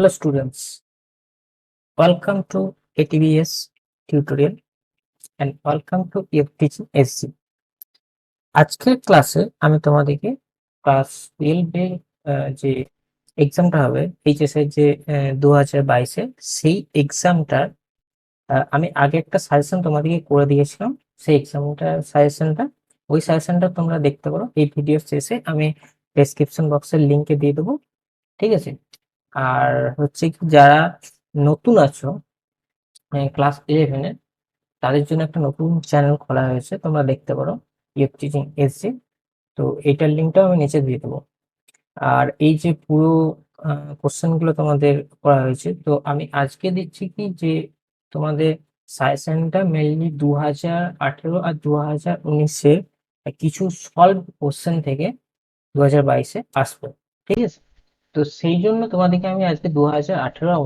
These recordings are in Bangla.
Hello students, welcome to ATVS tutorial and welcome to WBJEE. আজকের ক্লাসে আমি তোমাদেরকে ক্লাস 12 এর যে এক্সামটা হবে এইচএস এর যে 2022 সেই এক্সামটার আমি আগে একটা সাজেশন তোমাদেরকে করে দিয়েছিলাম। সেই ওই সাজেশনটা তোমরা দেখতে পারো এই ভিডিও শেষে আমি ডেসক্রিপশন বক্সের লিংকে দিয়ে দেবো, ঠিক আছে। আর হচ্ছে কি, যারা নতুন আছো ক্লাস 11 তাদের জন্য একটা নতুন চ্যানেল খোলা হয়েছে, তোমরা দেখতে পারো Wbchse। তো এইটার লিঙ্কটাও আমি নিচে দিয়ে দেবো। আর এই যে পুরো কোশ্চেন গুলো তোমাদের করা হয়েছে, তো আমি আজকে দিচ্ছি কি যে তোমাদের সাজেশনটা মেইনলি 2018 আর 2019-এর কিছু সলভ কোশ্চেন থেকে 2022-এ আসবে, ঠিক আছে। তো সেই জন্য তোমাদেরকে আমি আজকে 2018 আর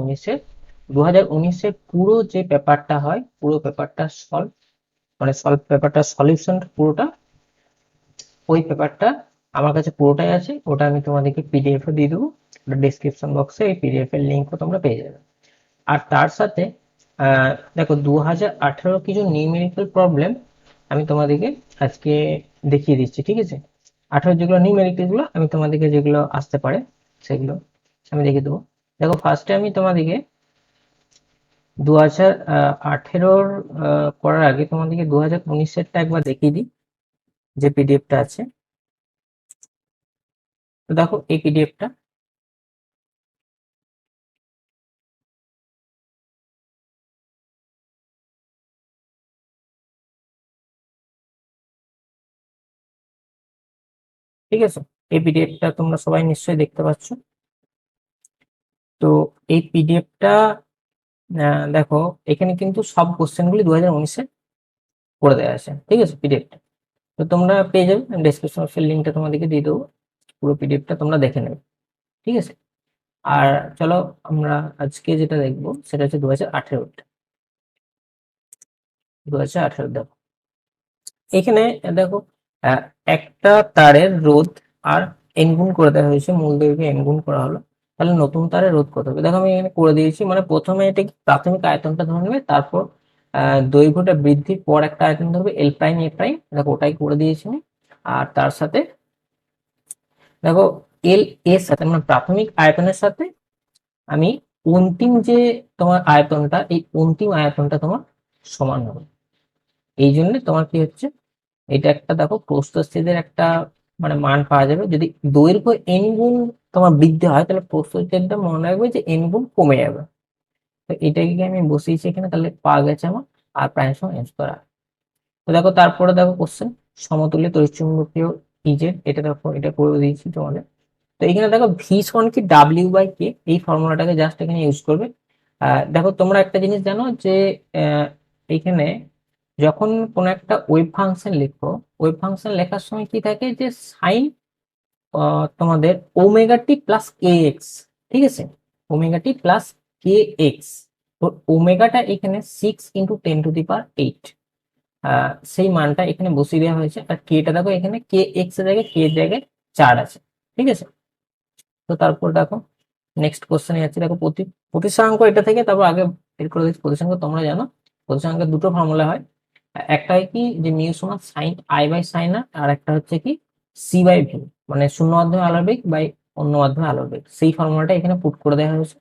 2019-এর পুরো যে পেপারটা হয় পুরো পেপারটা সলভ পেপারটা সলিউশন পুরোটা, ওই পেপারটা আমার কাছে পুরোটাই আছে। ওটা আমি তোমাদেরকে পিডিএফ এ দিয়ে দেবো, ডেসক্রিপশন বক্সে এই পিডিএফ এর লিঙ্কও তোমরা পেয়ে যাবে। আর তার সাথে দেখো 2018 কিছু নিউমেরিক্যাল প্রবলেম আমি তোমাদেরকে আজকে দেখিয়ে দিচ্ছি, ঠিক আছে। 18 যেগুলো নিউমেরিক্যাল গুলো আমি তোমাদেরকে যেগুলো আসতে পারে সেগুলো আমি দেখিয়ে দেবো। দেখো ফার্স্টে আমি তোমাদেরকে 2018-র করার আগে তোমাদেরকে 2019-এরটা একবার দেখিয়ে দিই, যে পিডিএফটা আছে। তো দেখো এই পিডিএফটা, ঠিক আছে। এই পিডিএফটা তোমরা সবাই নিশ্চয়ই দেখতে পাচ্ছ। তো এই পিডিএফটা দেখো এখানে কিন্তু সব কোশ্চেনগুলি 2019-এ করে দেওয়া আছে, ঠিক আছে পিডিএফটা। তো তোমরা পেয়ে যাবে, আমি ডেসক্রিপশন বক্সের লিঙ্কটা তোমাদেরকে দিয়ে দেবো, পুরো পিডিএফটা তোমরা দেখে নেবে, ঠিক আছে। আর চলো আমরা আজকে যেটা দেখবো সেটা হচ্ছে 2018-টা। 2018 দেখো এখানে, দেখো আহ, একটা তারের রোধ আর এন গুণ করে দেওয়া হয়েছে, মূল দৈর্ঘ্যে এন গুণ করা হলো, তাহলে নতুন তারের রোধ কত হবে। দেখো আমি এখানে করে দিয়েছি, মানে প্রথমে এটা প্রাথমিক আয়তনটা ধরে নেবে, তারপর দৈর্ঘ্যটা বৃদ্ধির পর একটা আয়তন ধরবে এল প্রাইম এ প্রাইম, দেখো ওটাই করে দিয়েছি আমি। আর তার সাথে দেখো এল এর সাথে মানে প্রাথমিক আয়তনের সাথে আমি অন্তিম যে তোমার আয়তনটা, এই অন্তিম আয়তনটা তোমার সমান হবে। এই জন্য তোমার কি হচ্ছে, এটা একটা দেখো প্রস্থচ্ছেদের একটা মানে মান পাওয়া যাবে। যদি দৈর্ঘ্য এন গুণ তোমার বৃদ্ধি হয় তাহলে প্রস্থচ্ছেদটা মনে রাখবে যে এন গুণ কমে যাবে। তো এটাকে আমি বসিয়েছি এখানে, তাহলে পাওয়া গেছে আমার আর প্রাইম সমান এন স্কয়ার। তো দেখো তারপরে দেখো কোশ্চেন সমতুল্য তড়িৎচুম্বকীয় ইজেড, এটা দেখো এটা করে দিয়েছি তোমাদের। তো এখানে দেখো ভি সমান কি ডাব্লিউ বাই কে, এই ফর্মুলাটাকে জাস্ট এখানে ইউজ করবে। দেখো তোমরা একটা জিনিস জানো যে এইখানে যখন কোন একটা ওয়েভ ফাংশন লিখো, ওয়েভ ফাংশন লেখার সময় কি থাকে যে সাইন তোমাদের ওমেগা টি প্লাস কে এক্স, ঠিক আছে, ওমেগা টি প্লাস কে এক্স। তো ওমেগাটা এখানে 6 × 10⁸, সেই মানটা এখানে বসিয়ে দেওয়া হয়েছে। আর কেটা দেখো এখানে কে এক্স এর জায়গায় কে এর জায়গায় 4 আছে, ঠিক আছে। তো তারপর দেখো নেক্সট কোশ্চেনে যাচ্ছে, দেখো প্রতিসরাঙ্ক এটা থেকে তারপর আগে বের করে দিচ্ছি প্রতিসরাঙ্ক। তোমরা জানো প্রতিসরাঙ্কের দুটো ফর্মুলা হয়, একটা হয় কি যে মিউ সমান সাইন আই বাই সাইন আর, আর একটা হচ্ছে কি সি বাই ভি, মানে শূন্য মাধ্যমে আলোর বেগ বাই অন্য মাধ্যমে আলোর বেগ, সেই ফর্মুলাটা এখানে পুট করে দেওয়া হয়েছে।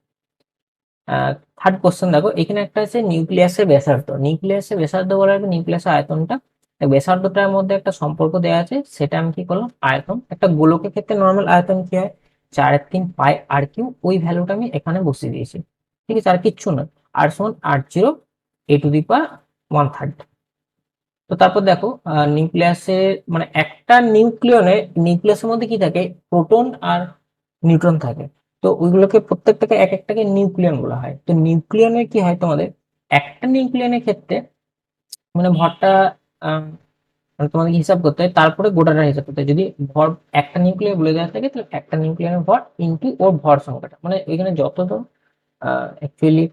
থার্ড কোশ্চেন দেখো এখানে একটা আছে নিউক্লিয়াসের ব্যাসার্ধ। নিউক্লিয়াসের ব্যাসার্ধ বলার আগে নিউক্লিয়াসের আয়তনটা, ব্যাসার্ধটার মধ্যে একটা সম্পর্ক দেওয়া আছে, সেটা আমি কি করলাম আয়তন, একটা গোলকের ক্ষেত্রে নর্মাল আয়তন কি হয় 4/3 পাই আর কিউ, ওই ভ্যালুটা আমি এখানে বসিয়ে দিয়েছি, ঠিক আছে। আর কিচ্ছু না, আর সমান 80 a⁻1/3। তো তারপর দেখো নিউক্লিয়াসে মানে একটা নিউক্লিয়াসের মধ্যে কি থাকে, প্রোটন আর নিউট্রন থাকে। তো ওইগুলোকে প্রত্যেকটাকে এক একটাকে নিউক্লিয়ন বলা হয়। তো নিউক্লিয়নে কি হয় তোমাদের, একটা নিউক্লিয়নের ক্ষেত্রে মানে ভরটা মানে তোমাদের হিসাব করতে হয়, তারপরে গোটাটার হিসাব করতে হয়। যদি ভর একটা নিউক্লিয়ার বলে দেওয়া থাকে তাহলে একটা নিউক্লিয়ারের ভর ইন্টু ওর ভর সংখ্যাটা, মানে এখানে যত অ্যাকচুয়ালি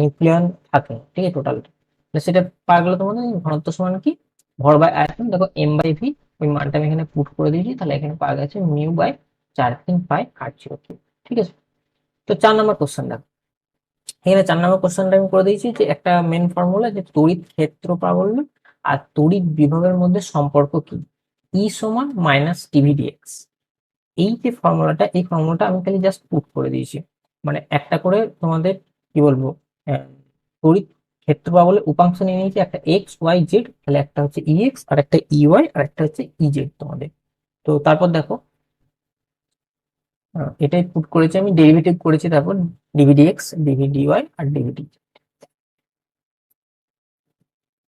নিউক্লিয়ন থাকে, ঠিক আছে, টোটাল সেটা পাওয়া গেল তোমাদের ঘনত্ব সমান কি ভর বাই আয়তন। দেখো এম বাই ভি, ওই মানটা আমি এখানে পুট করে দিয়েছি, তাহলে এখানে পাওয়া গেছে মিউ বাই 4/3 পাই আর 0 কিউ, ঠিক আছে। তো তো 4 নম্বর কোশ্চেন দেখো, এখানে 4 নম্বর কোশ্চেনটা আমি করে দিয়েছি যে একটা মেন ফর্মুলা যে তড়িৎ ক্ষেত্র প্রাবল্য আর তড়িৎ বিভবের মধ্যে সম্পর্ক কি, ই সমান মাইনাস টিভি ডিএক্স। এই যে ফর্মুলাটা, এই ফর্মুলাটা আমি খালি জাস্ট পুট করে দিয়েছি, মানে একটা করে তোমাদের কি বলবো তড়িৎ ক্ষেত্র প্রাবল্যের উপাংশ নিয়ে নিয়েছি, একটা এক্স ওয়াই জেড, তাহলে একটা হচ্ছে ই এক্স আর একটা ই ওয়াই আর একটা হচ্ছে ই জেড তোমাদের। তো তারপর দেখো এটাই পুট করেছি আমি, ডেরিভেটিভ করেছি, তারপর ডিভিডিএক্স ডিভিডিওয়াই আর ডিভিডি,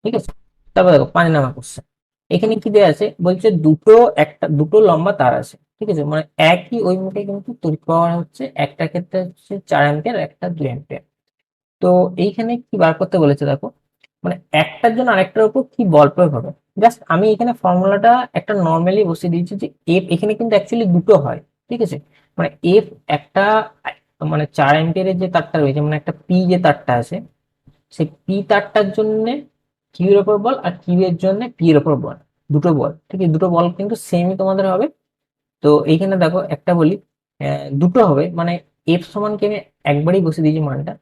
ঠিক আছে। তারপর দেখো 5 নাম্বার কোশ্চেন, এখানে কি দেওয়া আছে বলছে দুটো লম্বা তার আছে, ঠিক আছে, মানে একই ওই মুখে কিন্তু তড়িৎ প্রবাহ হচ্ছে, একটা ক্ষেত্রে হচ্ছে 4 অ্যাম্পিয়ার, একটা 2 অ্যাম্পিয়ার। তো এইখানে কি বার করতে বলেছে দেখো, মানে একটার জন্য আরেকটার উপর কি বল প্রয়োগ হবে। জাস্ট আমি এখানে ফর্মুলাটা একটা নর্মালি বসিয়ে দিয়েছি যে এফ এখানে কিন্তু অ্যাকচুয়ালি দুটো হয়, ঠিক আছে, মানে এফ একটা মানে 4 অ্যাম্পিয়ারের যে তারটা রয়েছে, মানে একটা পি যে তারটা আছে, সেই পি তারটার জন্য কিউ এর ওপর বল আর কিউ এর জন্য পি এর ওপর বল, দুটো বল, ঠিক আছে, দুটো বল কিন্তু সেমই তোমাদের হবে। তো এইখানে দেখো একটা বলি দুটো হবে, মানে এফ সমান কে আমি একবারই বসে দিয়েছি মানটা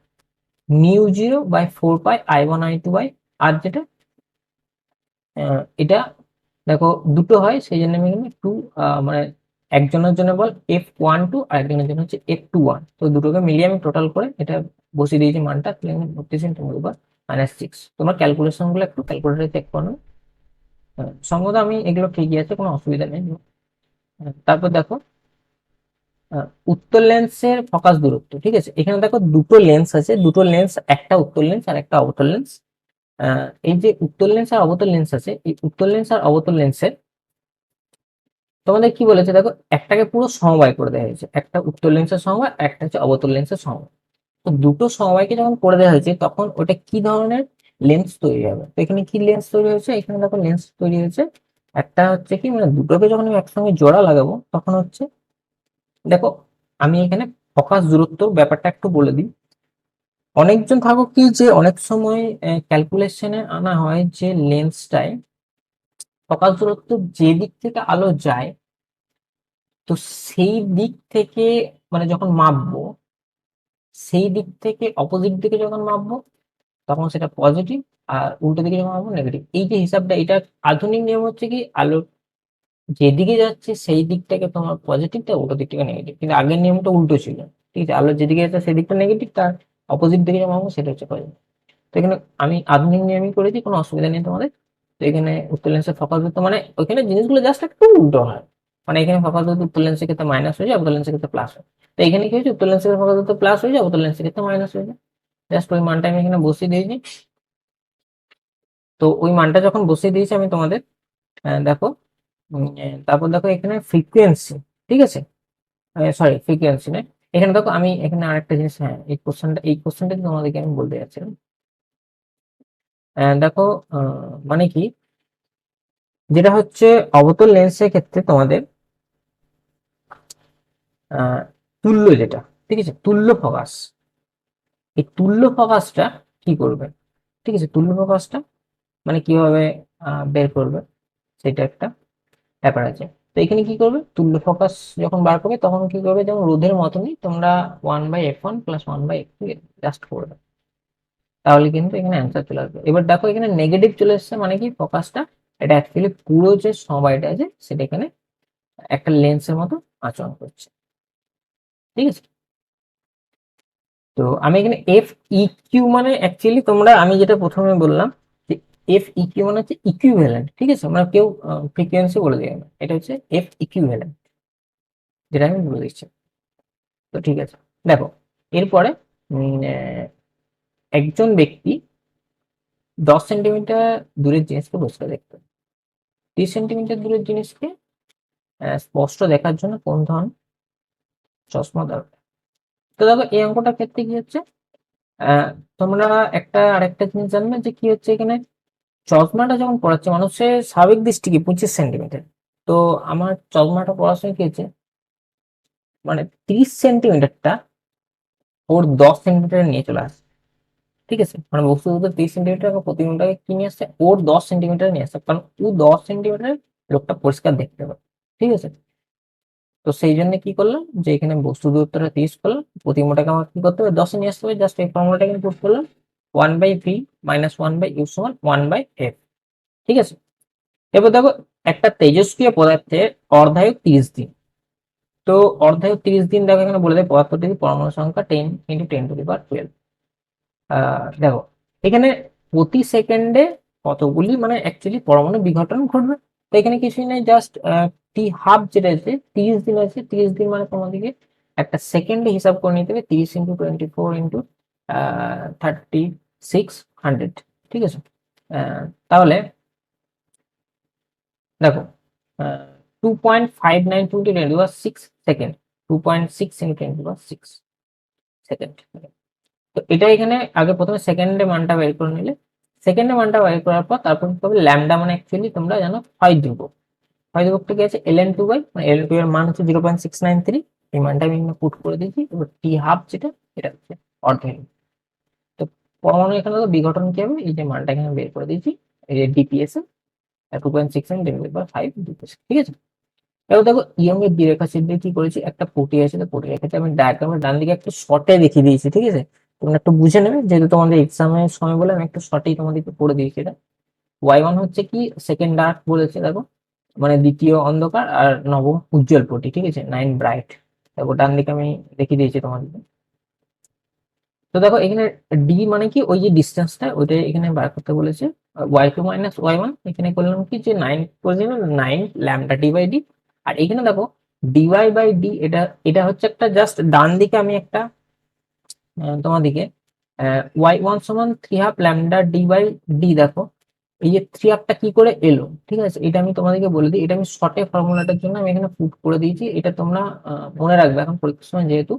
μ0/4π I1 I2 আর যেটা এটা দেখো দুটো হয়, সেই জন্য আমি এখানে টু, মানে একজনের জন্য বল F12 আর একজনের জন্য হচ্ছে F21, তো দুটোকে মিলিয়ে আমি টোটাল করে এটা বসিয়ে দিয়েছি মানটা 3.32 × 10⁻⁶। তোমার ক্যালকুলেশন গুলো একটু ক্যালকুলেটারে চেক করো। সম্ভবত আমি এগুলো ঠিকই আছে, কোনো অসুবিধা নেই। তারপর দেখো উত্তর লেন্সের ফোকাস দূরত্ব, ঠিক আছে, এখানে দেখো দুটো লেন্স আছে, দুটো লেন্স, একটা উত্তর লেন্স আর একটা অবতল লেন্স। এই যে উত্তর লেন্স আর অবতল লেন্স আছে, এই উত্তর লেন্স আর অবতল লেন্সের তোমাদের কি বলেছে দেখো, একটাকে পুরো সমবায় করে দেওয়া হয়েছে, একটা উত্তর লেন্সের সমবায়, একটা হচ্ছে অবতল লেন্সের সমবায়। তো দুটো সমবায়কে যখন করে দেওয়া হয়েছে তখন ওটা কি ধরনের লেন্স তৈরি হবে, তো এখানে কি লেন্স তৈরি হয়েছে, এখানে দেখো লেন্স তৈরি হয়েছে একটা হচ্ছে কি, মানে দুটোকে যখন আমি একসঙ্গে জোড়া লাগাবো তখন হচ্ছে দেখো, আমি এখানে ফোকাস দূরত্ব ব্যাপারটা একটু বলে দিই। অনেকজন থাকো কি যে অনেক সময় ক্যালকুলেশনে আনা হয় যে লেন্সটায় ফোকাস দূরত্ব যে দিক থেকে আলো যায়, তো সেই দিক থেকে মানে যখন মাপবো, সেই দিক থেকে অপোজিট দিকে যখন মাপবো তখন সেটা পজিটিভ, আর উল্টো দিকে যখন মাপবো নেগেটিভ। এই যে হিসাবটা, এটা আধুনিক নিয়ম হচ্ছে কি, আলো যেদিকে যাচ্ছে সেই দিকটাকে তোমার পজিটিভ, তার উল্টো দিকটাকে নেগেটিভ, কিন্তু আগের নিয়মটা উল্টো ছিল, ঠিক আছে, আলো যেদিকে যাচ্ছে সেই দিকটা নেগেটিভ, তার অপোজিট দিকে যখন মাপবো সেটা হচ্ছে পজিটিভ। তো এখানে আমি আধুনিক নিয়মই করেছি, কোনো অসুবিধা নেই তোমাদের। তো এখানে উত্তর লেন্সের ফোকাস দূরত্ব মানে ওইখানে জিনিসগুলো জাস্ট একটু উল্টো হয়, মানে এখানে ফোকাস দূরত্ব উত্তর লেন্সের ক্ষেত্রে মাইনাস হয়ে যায়, অবতল লেন্সের ক্ষেত্রে প্লাস হয়। তো এখানে কি হয়েছে, উত্তর লেন্সের ফোকাস দূরত্ব প্লাস হয়ে যায়, অবতল লেন্সের ক্ষেত্রে মাইনাস হয়ে যায়। জাস্ট ওই মানটা আমি এখানে বসিয়ে দিয়েছি। তো ওই মানটা যখন বসিয়ে দিয়েছি আমি তোমাদের দেখো তারপর দেখো এখানে ফ্রিকোয়েন্সি, ঠিক আছে, সরি ফ্রিকোয়েন্সি নয়, এখানে দেখো আমি এখানে আরেকটা জিনিস, হ্যাঁ এই কোশ্চেনটা তোমাদেরকে আমি বলতে যাচ্ছিলাম। দেখো মানে কি, যেটা হচ্ছে অবতল লেন্সের ক্ষেত্রে তোমাদের আহ, তুল্য যেটা, ঠিক আছে, তুল্য ফোকাস, এই তুল্য ফোকাসটা কি করবে, ঠিক আছে, তুল্য ফোকাসটা মানে কিভাবে বের করবে সেটা একটা ব্যাপার আছে। তো এখানে কি করবে, তুল্য ফোকাস যখন বার করবে তখন কি করবে, যেমন রোধের মতনই তোমরা 1/f1 + 1/f2 জাস্ট করবে, তাহলে কিন্তু এখানে অ্যান্সার চলে আসবে। এবার দেখো এখানে নেগেটিভ চলে এসছে, মানে কি ফোকাসটা এটা অ্যাকচুয়ালি পুরো যে সময়টা আছে সেটা এখানে একটা লেন্সের মতো আচরণ করছে, ঠিক আছে। তো আমি এখানে এফ ই কিউ মানে অ্যাকচুয়ালি তোমরা, আমি যেটা প্রথমে বললাম যে এফ ই কিউ মানে হচ্ছে ইকুইভ্যালেন্ট, ঠিক আছে, মানে কেউ ফ্রিকোয়েন্সি বলে দেবে না, এটা হচ্ছে এফ ইকুইভ্যালেন্ট, যেটা আমি বলে দিচ্ছি। তো ঠিক আছে, দেখো এরপরে একজন ব্যক্তি 10 সেন্টিমিটার দূরের জিনিসকে পরিষ্কার দেখতে পায়, 30 সেন্টিমিটার দূরের জিনিসকে স্পষ্ট দেখার জন্য কোন ধরনের চশমা দরকার। তো দেখো এই অঙ্কটার ক্ষেত্রে কি হচ্ছে, আহ, তোমরা একটা আরেকটা জিনিস জানবে যে কি হচ্ছে এখানে, চশমাটা যখন পড়াচ্ছে মানুষের স্বাভাবিক দৃষ্টি কি 25 সেন্টিমিটার, তো আমার চশমাটা পড়ার সময় কি হচ্ছে, মানে 30 সেন্টিমিটারটা ওর 10 সেন্টিমিটার নিয়ে চলে আসছে, ঠিক আছে, মানে বস্তুত 30 সেন্টিমিটার প্রতিবিম্বটাকে কি নিয়ে আসছে, ওর 10 সেন্টিমিটার নিয়ে আসছে, কারণ ও 10 সেন্টিমিটার লোকটা পরিষ্কার দেখতে পাবে, ঠিক আছে। তো সেই জন্য কি করলাম, যে এখানে বস্তু দূরত্বটা 30 করলাম, প্রতিমটাকে আমার কি করতে হবে, 10 এ নিয়ে আসতে হবে। জাস্ট এই ফর্মুলাটা এখানে পুট করলাম, 1/v - 1/u সমান 1/f। ঠিক আছে। এবার দেখো, একটা তেজস্ক্রিয় পদার্থের অর্ধায়ু 30 দিন। তো অর্ধায়ু 30 দিন, দেখো এখানে বলে দেয় পদার্থটির পরমাণু সংখ্যা 10 × 10⁻12। দেখো এখানে প্রতি সেকেন্ডে কতগুলি মানে অ্যাকচুয়ালি পরমাণু বিঘটন ঘটবে। তো এখানে কিছুই নেই, জাস্ট টি হাফ যেটা আছে 30 দিন আছে, 30 দিন মানে তোমাদেরকে একটা সেকেন্ডে হিসাব করে নিতে হবে, 30 × 24 × 3600। ঠিক আছে। তাহলে দেখো 2.59 × 10⁻6 সেকেন্ড, 2.6 × 10⁻6 সেকেন্ড। তো এটা এখানে আগে প্রথমে সেকেন্ডে মানটা বের করে নিলে, সেকেন্ডে মানটা বের করার পর তারপর কি হবে, ল্যামডা মানে অ্যাকচুয়ালি তোমরা জানো হয় ধ্রুবক, হয় ধ্রুবকটা কি আছে ln2/, মানে ln2 এর মান হচ্ছে 0.693। এই মানটা আমি এখানে পুট করে দিয়েছি। এবার টি হাফ যেটা, এটা হচ্ছে অর্ধেক। তো পরমাণু এখানে তো বিঘটন কি হবে, এই যে মানটা এখানে বের করে দিয়েছি, এই যে ডিপিএস এ 2.69 × 10⁻5 ডিপিএস। ঠিক আছে। এবার দেখো ইয়ং এর দ্বিরেখা চিত্রে কি করেছি, একটা পটি আছে, তো পটি রেখাতে আমি ডায়াগ্রামের ডান দিকে একটু শর্টে দেখিয়ে দিয়েছি। ঠিক আছে। তোমরা একটু বুঝে নেবে, যেহেতু তোমাদের এক্সামের সময় বলে আমি একটু শর্টেই তোমাদেরকে করে দিয়েছি। এটা y1 হচ্ছে কি, সেকেন্ড ডার্ক বলেছে দেখো, মানে দ্বিতীয় অন্ধকার, আর নবম উজ্জ্বল পটি। ঠিক আছে, 9 ব্রাইট। দেখো ডান দিকে আমি দেখিয়ে দিয়েছি তোমাদেরকে। তো দেখো এখানে ডি মানে কি, ওই যে ডিস্টেন্সটা ওইটা এখানে বার করতে বলেছে। y2 - y1 এখানে করলাম কি, যে 9 করেছিলাম, 9 λ/d/d। আর এখানে দেখো dy/d, এটা এটা হচ্ছে একটা জাস্ট ডান দিকে আমি একটা তোমাদিকে y1 সমান 3/2 λ/d/d। দেখো এই যে 3/2টা কি করে এলো, ঠিক আছে, এটা আমি তোমাদেরকে বলে দিই। এটা আমি শর্টে ফর্মুলাটার জন্য আমি এখানে পুট করে দিয়েছি। এটা তোমরা মনে রাখবে এখন পরীক্ষার সময়, যেহেতু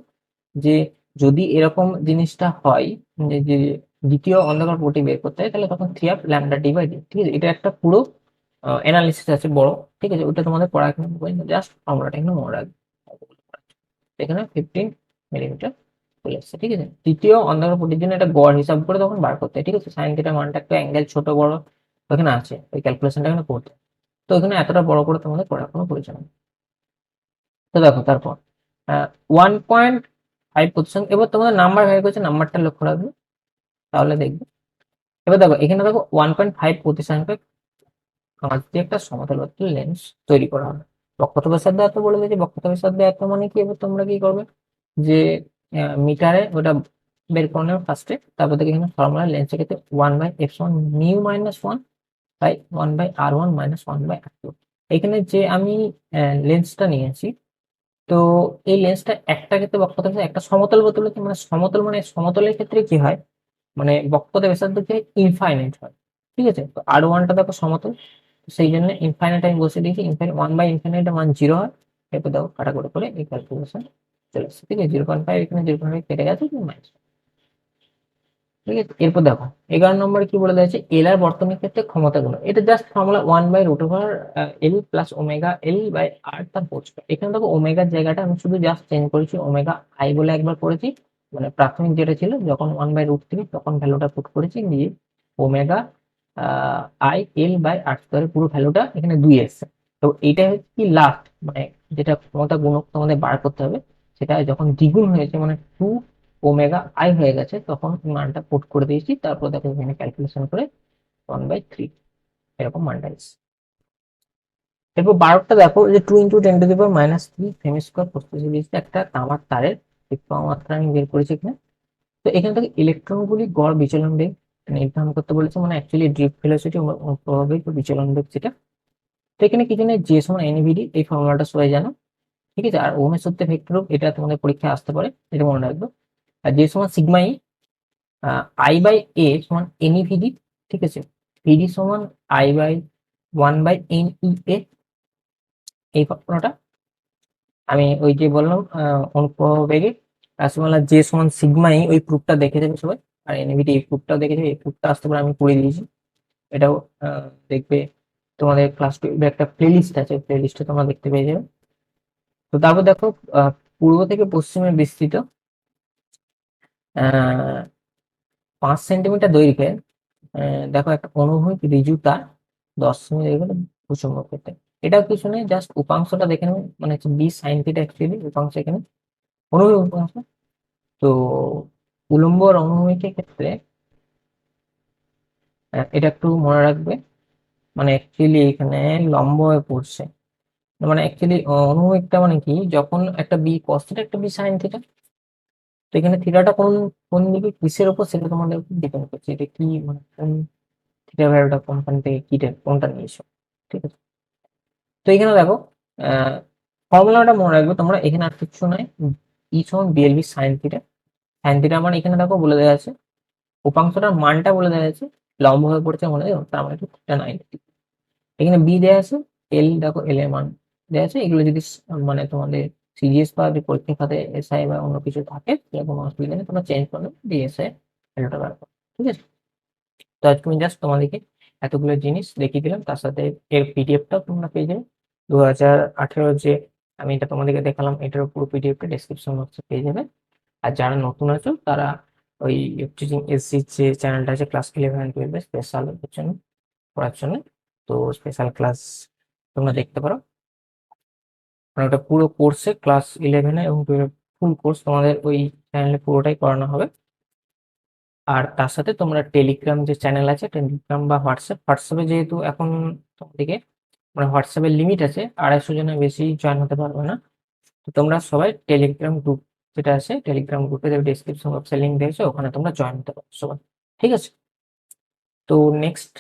যে যদি এরকম জিনিসটা হয়, যে যে দ্বিতীয় অন্ধকার পটি বের করতে হয়, তাহলে তখন 3/2 λ/d/d। ঠিক আছে, এটা একটা পুরো অ্যানালিসিস আছে বড়। ঠিক আছে, ওটা তোমাদের পড়া এখানে জাস্ট ফর্মুলাটা এখানে মনে রাখবে। এখানে 15 মিলিমিটার চলে আসছে। ঠিক আছে, তৃতীয় অন্ধকার পটির জন্য এটা গড় হিসাব করে তখন বার করতে হয়। ঠিক আছে, সাইন থিটা মানটা একটা অ্যাঙ্গেল ছোট বড় ওখানে আছে, ওই ক্যালকুলেশনটা এখানে করতে হয়। তো এখানে এতটা বড় করে তোমাদের পড়ার কোনো প্রয়োজন নেই। তো দেখো তারপর 1.5%। এবার তোমাদের নাম্বার বের করেছে, নাম্বারটা লক্ষ্য রাখবে, তাহলে দেখবে। এবার দেখো এখানে দেখো 1.5 প্রতিষ্ঠানকে কাঁচ দিয়ে একটা সমতলবর্তী লেন্স তৈরি করা হবে। বক্রতল ব্যাসার্ধ এত বলে দিয়েছে, বক্রতল ব্যাসার্ধ এত মানে কি, এবার তোমরা কি করবে, যে মিটারে ওটা বের করে নেবে ফার্স্টে। তারপর থেকে এখানে ফর্মুলা লেন্সের ক্ষেত্রে 1/f1 μ - 1 1/r1 - 1/r2। এখানে যে আমি লেন্সটা নিয়েছি, তো এই লেন্সটা একটা ক্ষেত্রে বক্রতা একটা সমতল বোতলে, মানে সমতল মানে সমতলের ক্ষেত্রে কি হয়, মানে বক্রতা ব্যাসার্ধ কি ইনফাইনাইট হয়। ঠিক আছে, তো R1টা দেখো সমতল, তো সেই জন্য ইনফাইনাইট আমি বসে দিয়েছি। ইনফাইনাইট 1/ইনফাইনাইট মান 0 হয়। এরপর দেখো কাটাকুটি করে এই ক্যালকুলেশন চলে আসছে। ঠিক আছে, 0.5 এখানে 0.5 কেটে গেছে, মাইনাস। ঠিক আছে, এরপর দেখো 11 নম্বরে কি বলে দিয়েছে, এল আর বর্তনীর ক্ষেত্রে ক্ষমতা গুণ। এটা just formula 1/√L plus omega L by R তার হোল স্কয়ার। এখানে দেখো ওমেগার জায়গাটা আমি শুধু জাস্ট চেঞ্জ করেছি, ওমেগা আই বলে একবার করেছি, মানে প্রাথমিক যেটা ছিল যখন 1/√3 তখন ভ্যালুটা পুট করেছি, দিয়ে ওমেগা আই এল বাই আর স্কয়ারের পুরো ভ্যালুটা এখানে 2 এসছে। তো এইটা হচ্ছে কি লাস্ট, মানে যেটা ক্ষমতা গুণক তোমাদের বার করতে হবে, সেটা যখন দ্বিগুণ হয়েছে, মানে 2 ওমেগা আই হয়ে গেছে, তখন মানটা পুট করে দিয়েছি। তারপর দেখো এখানে ক্যালকুলেশন করে 1/3 এরকম মানটা এসেছে। এরপর 12টা দেখো, যে 2 × 10⁻³ সেমি স্কোয়ার প্রস্থচ্ছেদ বিশিষ্ট একটা তামার তারের বিক্রম মাত্রা আমি বের করেছি এখানে। তো এখানে থেকে ইলেকট্রনগুলি গড় বিচলন বেগ নির্ধারণ করতে বলেছে, মানে অ্যাকচুয়ালি ড্রিফট ভেলোসিটি প্রভাবিক বিচলন বেগ যেটা। তো এখানে কিছু নেই, জে সমান এনভিডি, এই ফর্মুলাটা সবাই জানো। ঠিক আছে, আর ওহমের সূত্রে ভেক্টর রূপ, এটা তোমাদের পরীক্ষায় আসতে পারে, এটা মনে রাখবে। আর জে সমান সিগমা ই, I/A সমান NEVD। ঠিক আছে, ভিডি সমান I/1/NEA। এই ফর্মুলাটা আমি ওই যে বললাম অনুপ্রবাহ বেগে রাশিমালা জে সমান সিগমা ই, ওই প্রুফটা দেখে যাবে সবাই। আর এনভিডি এই প্রুফটাও দেখে যাবে, এই প্রুফটা আসতে পারে আমি করে দিয়েছি। এটাও দেখবে তোমাদের ক্লাস 12 একটা প্লেলিস্ট আছে, প্লে লিস্টে তোমরা দেখতে পেয়ে যাবে। তো তারপর দেখো পূর্ব থেকে পশ্চিমে বিস্তৃত 5 সেন্টিমিটার দৈর্ঘ্যের দেখো একটা অনুভূমিক ঋজু তার 10 সেমি দৈর্ঘ্যের ভূচুম্বক ক্ষেত্রে। এটা কিছু নেই, জাস্ট উপাংশটা দেখে নেবে, মানে হচ্ছে বি সাইন থিটা অ্যাকচুয়ালি উপাংশ এখানে, অনুভূমিক উপাংশ। তো উলম্ব আর অনুভূমিকের ক্ষেত্রে এটা একটু মনে রাখবে, মানে অ্যাকচুয়ালি এখানে লম্ব হয়ে পড়ছে, মানে অ্যাকচুয়ালি অনুভূমিকটা মানে কি, যখন একটা বি কস থিটা একটা বি সাইন থিটা, তো এখানে থিটাটা কোন কোন দিকে কিসের উপর সেটা তোমাদের উপর ডিপেন্ড করছে, এটা কি মানে কোন থিটা ভ্যালুটা কোম্পানি থেকে কোনটা নিয়েছো, ঠিক আছে। তো এখানে দেখো ফর্মুলাটা মনে রাখবে তোমরা, এখানে আর কিছু নাই, ই সমান BLB sine theta. Sine theta মানে এখানে দেখো বলে দেওয়া আছে, উপাংশটার মানটা বলে দেওয়া আছে, লম্ব হয়ে পড়ছে মনে দেখো, তার মানে থিটা 90। এখানে বি দেওয়া আছে, এল দেখো এল এর মান দেওয়া আছে, এগুলো যদি মানে তোমাদের সিরিয়াস বা পরীক্ষার খাতে এসআই বা অন্য কিছু থাকে তাহলে কোনো অসুবিধা নেই, তোমরা চেঞ্জ করে নেবে দিয়ে এসআই ভ্যালুটা বার করো, ঠিক আছে। তো আজকে আমি জাস্ট তোমাদেরকে এতগুলো জিনিস দেখিয়ে দিলাম, তার সাথে এর পিডিএফটাও তোমরা পেয়ে যাবে। 2018 যে আমি এটা তোমাদেরকে দেখালাম এটার পুরো পিডিএফটা ডেসক্রিপশন বক্সে পেয়ে যাবে। আর যারা নতুন আছো তারা ওই টিচিং এসসি যে চ্যানেলটা আছে ক্লাস 11 12 স্পেশাল জন্য পড়ার জন্য, তো স্পেশাল ক্লাস তোমরা দেখতে পারো, মানে ওটা পুরো কোর্সে ক্লাস 11 এবং 12 ফুল কোর্স তোমাদের ওই চ্যানেলে পুরোটাই করানো হবে। আর তার সাথে তোমরা টেলিগ্রাম যে চ্যানেল আছে, টেলিগ্রাম বা হোয়াটসঅ্যাপে যেহেতু এখন তোমাদেরকে মানে হোয়াটসঅ্যাপের লিমিট আছে, 250 জনের বেশি জয়েন হতে পারবে না, তো তোমরা সবাই টেলিগ্রাম গ্রুপ যেটা আছে, টেলিগ্রাম গ্রুপে ডিসক্রিপশন বক্সে লিঙ্ক দিয়েছে, ওখানে তোমরা জয়েন হতে পারো সবাই, ঠিক আছে। তো নেক্সট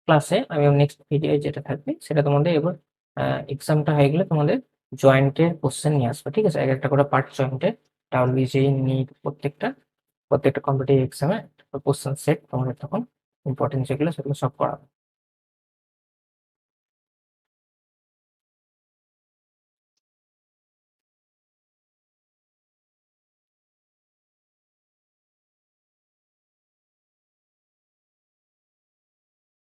ক্লাসে আমি নেক্সট ভিডিও যেটা থাকবে সেটা তোমাদের এবার এক্সামটা হয়ে গেলে তোমাদের জয়েন্টের কোশ্চেন নিয়ে আসবে, ঠিক আছে, এক একটা করে পার্ট জয়েন্টের, ডাব্লিউবিজেই নিট প্রত্যেকটা প্রত্যেকটা কম্পিটিটিভ এক্সামে কোশ্চেন সেট তোমাদের তখন ইম্পর্টেন্ট যেগুলো সেগুলো সব করাবে।